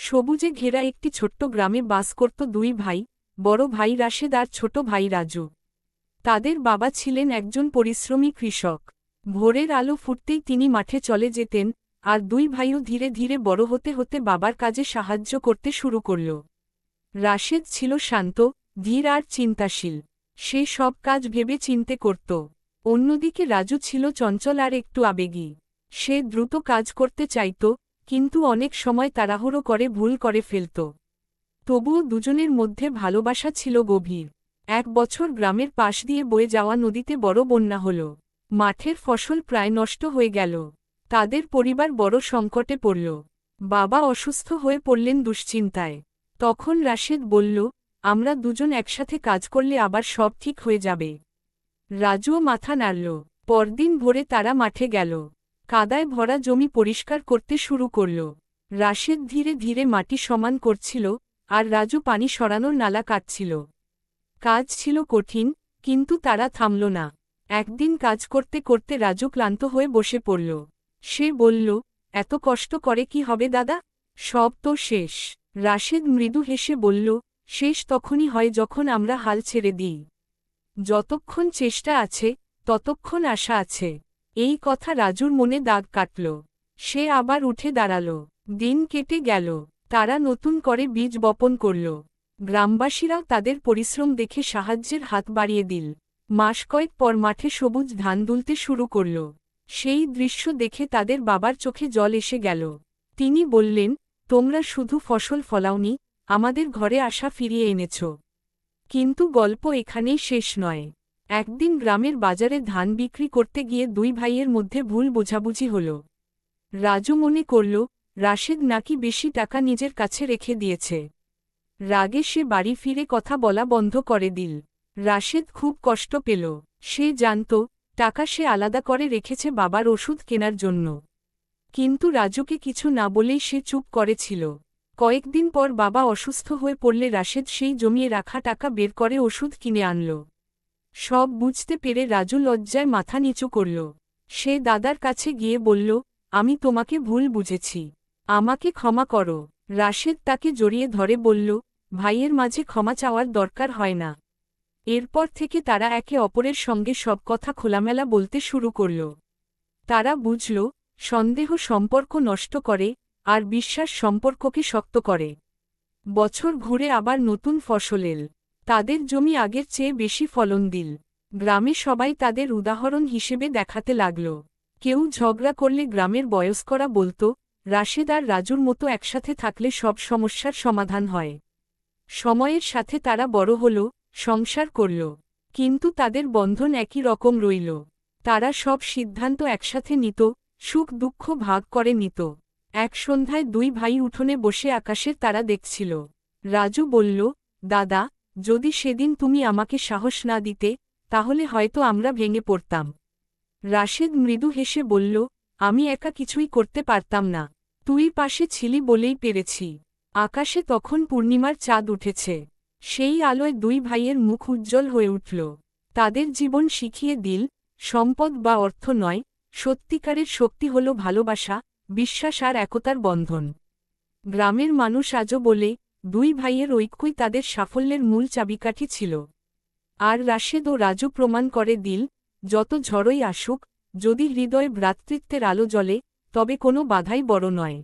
সবুজে ঘেরা একটি ছোট্ট গ্রামে বাস করত দুই ভাই, বড় ভাই রাশেদ আর ছোট ভাই রাজু। তাদের বাবা ছিলেন একজন পরিশ্রমী কৃষক। ভোরের আলো ফুটতেই তিনি মাঠে চলে যেতেন, আর দুই ভাইও ধীরে ধীরে বড় হতে হতে বাবার কাজে সাহায্য করতে শুরু করল। রাশেদ ছিল শান্ত, ধীর আর চিন্তাশীল। সে সব কাজ ভেবে চিন্তে করত। অন্যদিকে রাজু ছিল চঞ্চল আর একটু আবেগী। সে দ্রুত কাজ করতে চাইত, কিন্তু অনেক সময় তাড়াহুড়ো করে ভুল করে ফেলত। তবুও দুজনের মধ্যে ভালোবাসা ছিল গভীর। এক বছর গ্রামের পাশ দিয়ে বয়ে যাওয়া নদীতে বড় বন্যা হল। মাঠের ফসল প্রায় নষ্ট হয়ে গেল। তাদের পরিবার বড় সংকটে পড়ল। বাবা অসুস্থ হয়ে পড়লেন দুশ্চিন্তায়। তখন রাশেদ বলল, আমরা দুজন একসাথে কাজ করলে আবার সব ঠিক হয়ে যাবে। রাজুও মাথা নাড়ল। পরদিন ভোরে তারা মাঠে গেল। কাদায় ভরা জমি পরিষ্কার করতে শুরু করল। রাশেদ ধীরে ধীরে মাটি সমান করছিল, আর রাজু পানি সরানোর নালা কাটছিল। কাজ ছিল কঠিন, কিন্তু তারা থামল না। একদিন কাজ করতে করতে রাজু ক্লান্ত হয়ে বসে পড়ল। সে বলল, এত কষ্ট করে কি হবে দাদা? সব তো শেষ। রাশেদ মৃদু হেসে বলল, শেষ তখনই হয় যখন আমরা হাল ছেড়ে দিই। যতক্ষণ চেষ্টা আছে, ততক্ষণ আশা আছে। এই কথা রাজুর মনে দাগ কাটল। সে আবার উঠে দাঁড়াল। দিন কেটে গেল। তারা নতুন করে বীজ বপন করল। গ্রামবাসীরাও তাদের পরিশ্রম দেখে সাহায্যের হাত বাড়িয়ে দিল। মাস কয়েক পর মাঠে সবুজ ধান দুলতে শুরু করল। সেই দৃশ্য দেখে তাদের বাবার চোখে জল এসে গেল। তিনি বললেন, তোমরা শুধু ফসল ফলাওনি, আমাদের ঘরে আশা ফিরিয়ে এনেছ। কিন্তু গল্প এখানেই শেষ নয়। একদিন গ্রামের বাজারে ধান বিক্রি করতে গিয়ে দুই ভাইয়ের মধ্যে ভুল বোঝাবুঝি হল। রাজু মনে করল, রাশেদ নাকি বেশি টাকা নিজের কাছে রেখে দিয়েছে। রাগে সে বাড়ি ফিরে কথা বলা বন্ধ করে দিল। রাশেদ খুব কষ্ট পেল। সে জানত, টাকা সে আলাদা করে রেখেছে বাবার ওষুধ কেনার জন্য। কিন্তু রাজুকে কিছু না বলেই সে চুপ করেছিল। কয়েকদিন পর বাবা অসুস্থ হয়ে পড়লে রাশেদ সেই জমিয়ে রাখা টাকা বের করে ওষুধ কিনে আনল। সব বুঝতে পেরে রাজু লজ্জায় মাথা নিচু করল। সে দাদার কাছে গিয়ে বলল, আমি তোমাকে ভুল বুঝেছি। আমাকে ক্ষমা করো। রাশেদ তাকে জড়িয়ে ধরে বলল, ভাইয়ের মাঝে ক্ষমা চাওয়ার দরকার হয় না। এরপর থেকে তারা একে অপরের সঙ্গে সব কথা খোলামেলা বলতে শুরু করল। তারা বুঝল, সন্দেহ সম্পর্ক নষ্ট করে, আর বিশ্বাস সম্পর্ককে শক্ত করে। বছর ঘুরে আবার নতুন ফসল এল। তাদের জমি আগের চেয়ে বেশি ফলন দিল। গ্রামে সবাই তাদের উদাহরণ হিসেবে দেখাতে লাগল। কেউ ঝগড়া করলে গ্রামের বয়স্করা বলত, রাশেদ আর রাজুর মতো একসাথে থাকলে সব সমস্যার সমাধান হয়। সময়ের সাথে তারা বড় হল, সংসার করল। কিন্তু তাদের বন্ধন একই রকম রইল। তারা সব সিদ্ধান্ত একসাথে নিত, সুখ দুঃখ ভাগ করে নিত। এক সন্ধ্যায় দুই ভাই উঠোনে বসে আকাশের তারা দেখছিল। রাজু বলল, দাদা, যদি সেদিন তুমি আমাকে সাহস না দিতে, তাহলে হয়তো আমরা ভেঙে পড়তাম। রাশেদ মৃদু হেসে বলল, আমি একা কিছুই করতে পারতাম না। তুই পাশে ছিলি বলেই পেরেছি। আকাশে তখন পূর্ণিমার চাঁদ উঠেছে। সেই আলোয় দুই ভাইয়ের মুখ উজ্জ্বল হয়ে উঠল। তাদের জীবন শিখিয়ে দিল, সম্পদ বা অর্থ নয়, সত্যিকারের শক্তি হল ভালোবাসা, বিশ্বাস আর একতার বন্ধন। গ্রামের মানুষ আজও বলে, দুই ভাইয়ের ঐক্যই তাদের সাফল্যের মূল চাবিকাঠি ছিল। আর রাশেদ ও রাজু প্রমাণ করে দিল, যত ঝড়ই আসুক, যদি হৃদয়ে ভ্রাতৃত্বের আলো জ্বলে, তবে কোনো বাধাই বড় নয়।